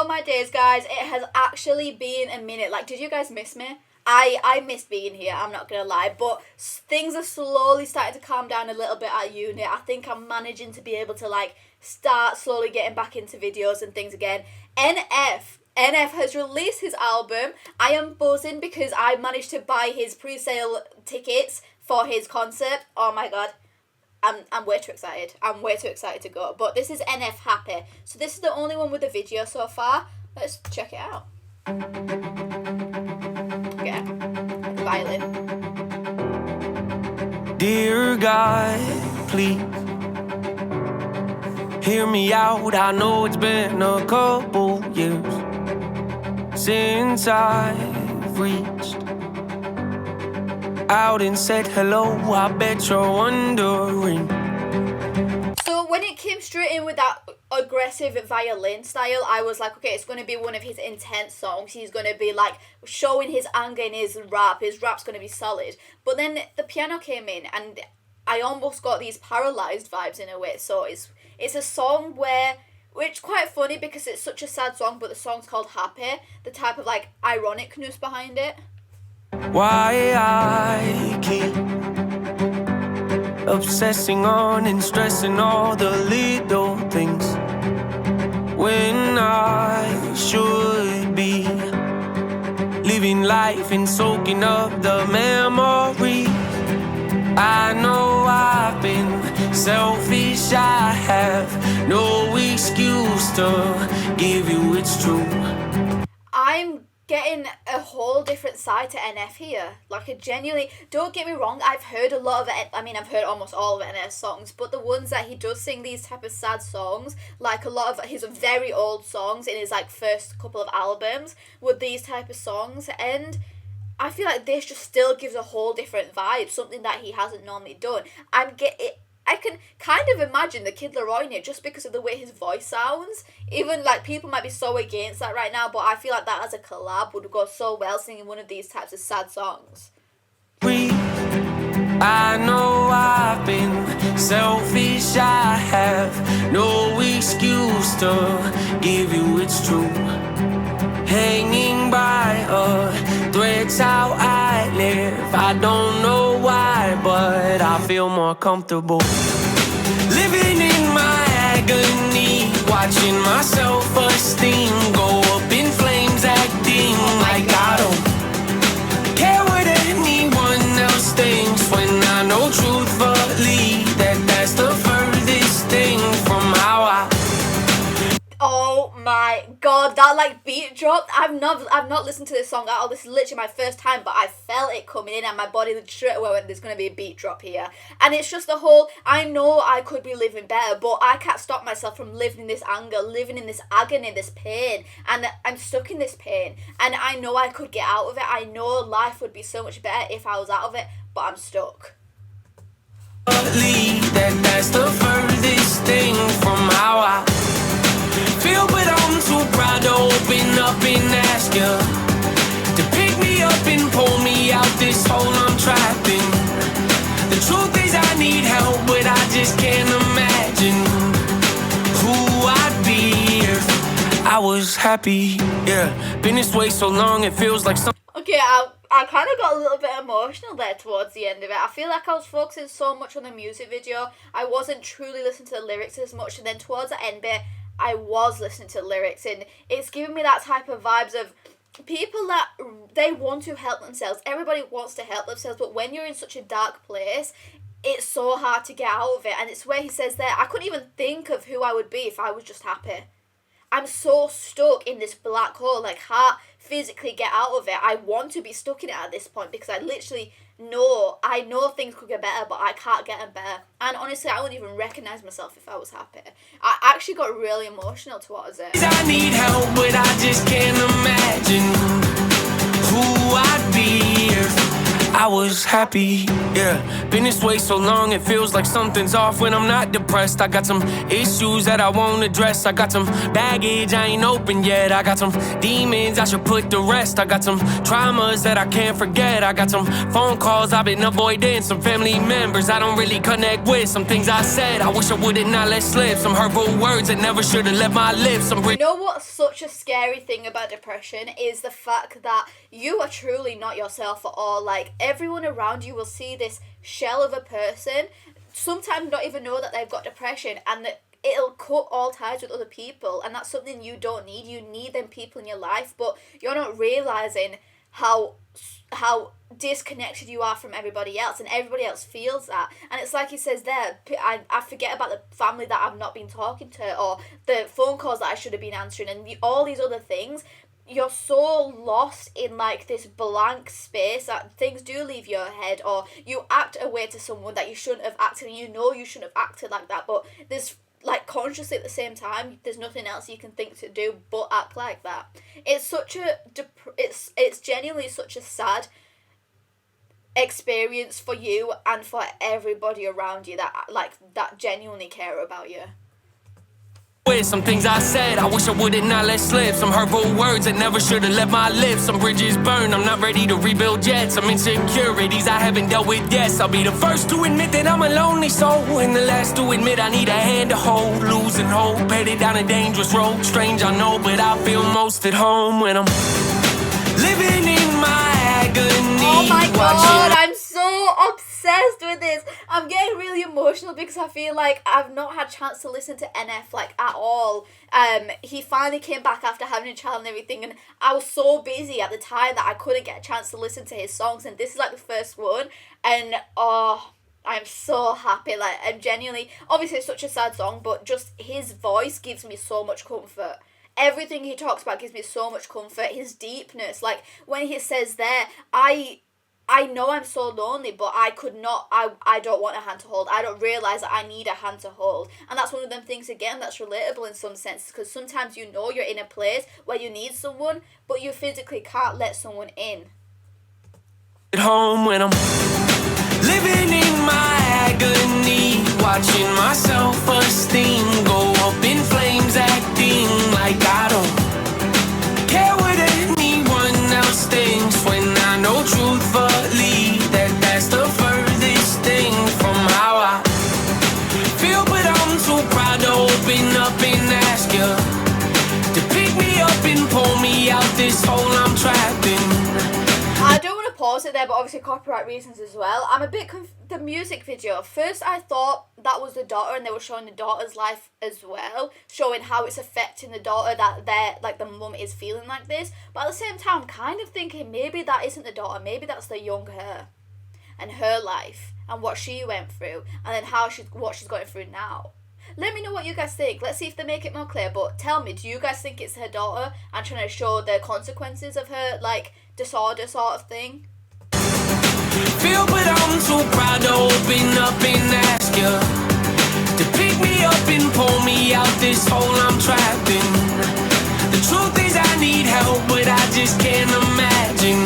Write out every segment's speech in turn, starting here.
Oh my days, guys, it has actually been a minute. Like, did you guys miss me? I missed being here, I'm not gonna lie, but things are slowly starting to calm down a little bit at uni. I think I'm managing to be able to, like, start slowly getting back into videos and things again. NF has released his album. I am buzzing because I managed to buy his pre-sale tickets for his concert. Oh my god. I'm way too excited. I'm way too excited to go. But this is NF Happy. So this is the only one with a video so far. Let's check it out. Yeah, like a violin. Dear God, please hear me out. I know it's been a couple years since I've reached out and said hello. I bet you're wondering. So when it came straight in with that aggressive violin style, I was like, okay, it's going to be one of his intense songs. He's going to be like showing his anger in his rap. His rap's going to be solid. But then the piano came in and I almost got these paralyzed vibes in a way. So it's a song which quite funny because it's such a sad song, but the song's called Happy. The type of like ironicness behind it. Why I keep obsessing on and stressing all the little things when I should be living life and soaking up the memories. I know I've been selfish, I have no excuse to give you it's true. I'm getting a whole different side to NF here. Like, a genuinely, don't get me wrong, I've heard a lot of it. I mean, I've heard almost all of NF's songs, but the ones that he does sing these type of sad songs, like a lot of his very old songs in his like first couple of albums were these type of songs, and I feel like this just still gives a whole different vibe, something that he hasn't normally done. I can kind of imagine the Kid Laroi in it just because of the way his voice sounds. Even, like, people might be so against that right now, but I feel like that as a collab would go so well singing one of these types of sad songs. I know I've been selfish, I have no excuse to give you it's true. Hanging by a thread's how I live. I don't know why, but I feel more comfortable living in my agony, watching my self-esteem go up in flames, acting like I don't care what anyone else thinks, when I know truthfully that that's the furthest thing from how I. Oh my god, that like beat dropped. I've not listened to this song at all. This is literally my first time, but I felt it coming in and my body straight away went, there's going to be a beat drop here. And it's just the whole, I know I could be living better, but I can't stop myself from living in this anger, living in this agony, this pain. And I'm stuck in this pain. And I know I could get out of it. I know life would be so much better if I was out of it, but I'm stuck. That's the furthest thing from how I feel, but I'm too proud to open up and ask you to pick me up and pull me out this hole I'm trapped in. The truth is I need help, but I just can't imagine who I'd be if I was happy. Yeah, been this way so long it feels like some. Okay, I kind of got a little bit emotional there towards the end of it. I feel like I was focusing so much on the music video. I wasn't truly listening to the lyrics as much, and then towards the end bit, I was listening to lyrics, and it's giving me that type of vibes of people that they want to help themselves. Everybody wants to help themselves, but when you're in such a dark place, it's so hard to get out of it. And it's where he says there, I couldn't even think of who I would be if I was just happy. I'm so stuck in this black hole, like, can't physically get out of it. I want to be stuck in it at this point because I literally I know things could get better, but I can't get them better. And honestly, I wouldn't even recognize myself if I was happy. I actually got really emotional towards it. I need help, but I just can't imagine who I'd be if I was happy, yeah. Been this way so long, it feels like something's off when I'm not depressed. I got some issues that I won't address. I got some baggage I ain't open yet. I got some demons I should put to rest. I got some traumas that I can't forget. I got some phone calls I've been avoiding. Some family members I don't really connect with. Some things I said I wish I would've not let slip. Some hurtful words that never should've left my lips. You know what's such a scary thing about depression is the fact that you are truly not yourself at all. Like, everyone around you will see this shell of a person, sometimes not even know that they've got depression, and that it'll cut all ties with other people, and that's something you don't need. You need them people in your life, but you're not realizing how disconnected you are from everybody else, and everybody else feels that. And it's like he says there, I forget about the family that I've not been talking to, or the phone calls that I should have been answering, and all these other things. You're so lost in like this blank space that things do leave your head, or you act a way to someone that you shouldn't have acted, and you know you shouldn't have acted like that, but there's like consciously at the same time there's nothing else you can think to do but act like that. It's such a it's genuinely such a sad experience for you and for everybody around you that genuinely care about you. With some things I said, I wish I would've not let slip. Some hurtful words that never should've left my lips. Some bridges burned, I'm not ready to rebuild yet. Some insecurities I haven't dealt with yet. I'll be the first to admit that I'm a lonely soul, and the last to admit I need a hand to hold. Losing hope, headed down a dangerous road. Strange I know, but I feel most at home when I'm living in my agony. Oh my god, I'm so obsessed with this. I'm getting really emotional because I feel like I've not had a chance to listen to NF like at all. He finally came back after having a child and everything, and I was so busy at the time that I couldn't get a chance to listen to his songs, and this is like the first one, and I'm so happy. Like, I'm genuinely, obviously it's such a sad song, but just his voice gives me so much comfort. Everything he talks about gives me so much comfort. His deepness, like when he says there, I know I'm so lonely, but I don't want a hand to hold. I don't realise that I need a hand to hold. And that's one of them things, again, that's relatable in some sense, because sometimes you know you're in a place where you need someone, but you physically can't let someone in. At home when I'm living in my agony, watching my self-esteem go up in flames, acting like I don't care what anyone else thinks, when I know truthfully that that's the furthest thing from how I feel. But I'm too proud to open up and ask you to pick me up and pull me out this hole I'm trapped in. I don't want to pause it there, but obviously copyright reasons as well. I'm a bit the music video. First I thought that was the daughter, and they were showing the daughter's life as well, showing how it's affecting the daughter, that the mum is feeling like this. But at the same time, I'm kind of thinking maybe that isn't the daughter, maybe that's the young her and her life and what she went through, and then what she's going through now. Let me know what you guys think. Let's see if they make it more clear. But tell me, do you guys think it's her daughter and trying to show the consequences of her like disorder sort of thing? Feel, but I'm too proud to open up and ask you to pick me up and pull me out this hole I'm trapped in. The truth is I need help, but I just can't imagine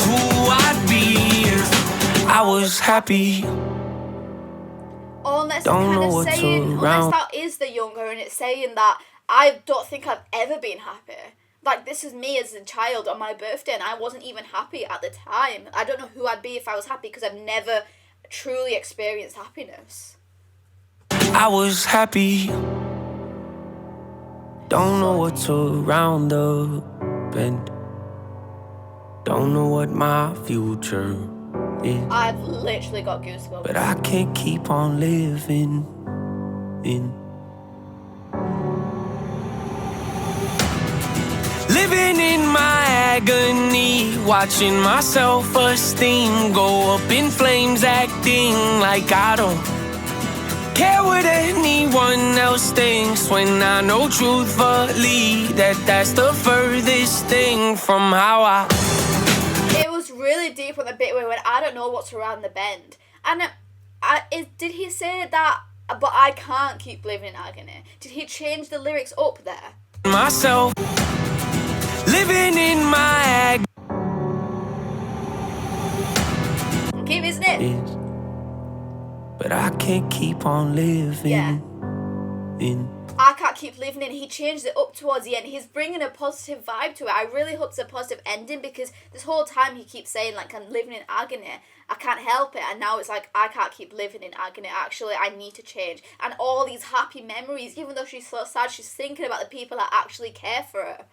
who I'd be if I was happy. Unless that is the younger, and it's saying that I don't think I've ever been happy. Like, this is me as a child on my birthday, and I wasn't even happy at the time. I don't know who I'd be if I was happy, because I've never truly experienced happiness. I was happy. Don't know what's around the bend. Don't know what my future is. I've literally got goosebumps. But I can't keep on living in. Living in my agony, watching my self-esteem go up in flames, acting like I don't care what anyone else thinks, when I know truthfully that that's the furthest thing from how I... It was really deep on the bit where I don't know what's around the bend. And did he say that, but I can't keep living in agony? Did he change the lyrics up there? Myself, living in my him, isn't it? is. But I can't keep on living. Yeah. In. I can't keep living in. He changed it up towards the end. He's bringing a positive vibe to it. I really hope it's a positive ending, because this whole time he keeps saying, like, I'm living in agony. I can't help it. And now it's like, I can't keep living in agony. Actually, I need to change. And all these happy memories, even though she's so sad, she's thinking about the people that actually care for her.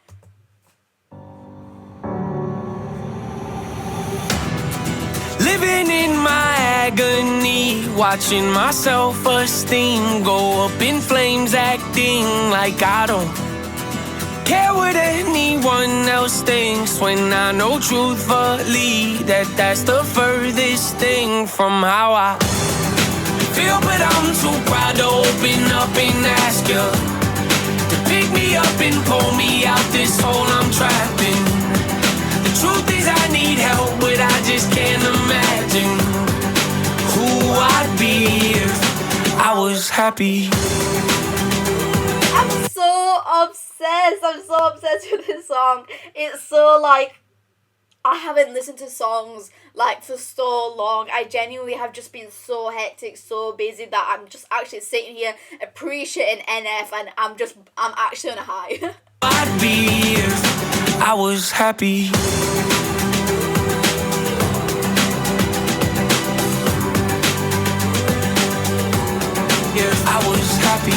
Living in my agony, watching my self-esteem go up in flames, acting like I don't care what anyone else thinks, when I know truthfully that that's the furthest thing from how I feel. But I'm too proud to open up and ask you to pick me up and pull me out this hole I'm trapped in. The truth is I need help, but I just can't imagine who I'd be if I was happy. I'm so obsessed. I'm so obsessed with this song. It's so, like, I haven't listened to songs, like, for so long. I genuinely have just been so hectic, so busy, that I'm just actually sitting here appreciating NF, and I'm actually on a high. I'd be if I was happy. If I was happy.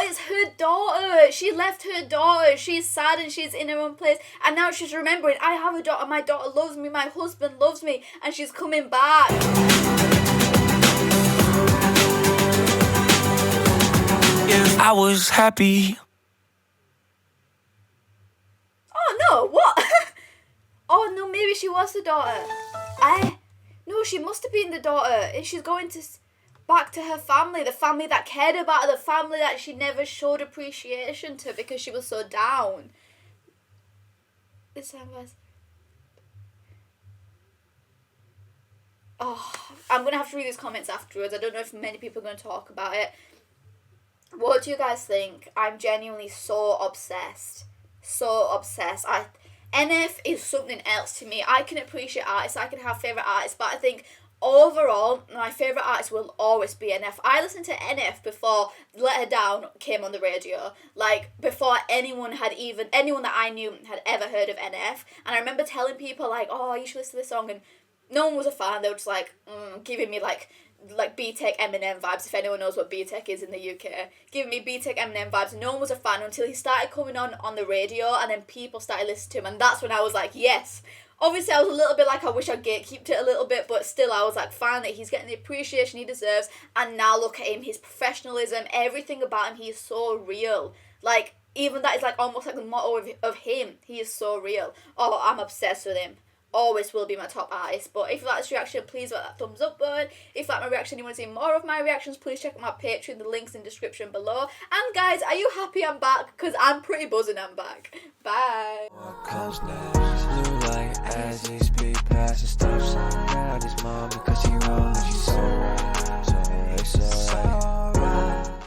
It's her daughter. She left her daughter. She's sad and she's in her own place. And now she's remembering, I have a daughter. My daughter loves me. My husband loves me. And she's coming back. If I was happy. Oh, no. What? Oh, no. Maybe she was the daughter. No, she must have been the daughter. And she's going to... back to her family, the family that cared about her, the family that she never showed appreciation to because she was so down. Oh, I'm going to have to read these comments afterwards. I don't know if many people are going to talk about it. What do you guys think? I'm genuinely so obsessed. So obsessed. NF is something else to me. I can appreciate artists, I can have favourite artists, but I think overall, my favourite artist will always be NF. I listened to NF before Let Her Down came on the radio. Like, before anyone that I knew had ever heard of NF. And I remember telling people, like, oh, you should listen to this song. And no one was a fan. They were just, like, giving me, like B-Tech Eminem vibes, if anyone knows what B-Tech is in the UK. Giving me B-Tech Eminem vibes. And no one was a fan until he started coming on the radio. And then people started listening to him. And that's when I was like, yes. Obviously, I was a little bit like, I wish I'd gatekeeped it a little bit, but still, I was like, finally, he's getting the appreciation he deserves, and now look at him, his professionalism, everything about him, he is so real. Like, even that is, like, almost like the motto of him, he is so real. Oh, I'm obsessed with him. Always will be my top artist. But if you like this reaction, please hit that thumbs up button. If you like my reaction and you want to see more of my reactions, please check out my Patreon. The link's in the description below. And guys, are you happy I'm back? Because I'm pretty buzzing I'm back. Bye. As we speed past the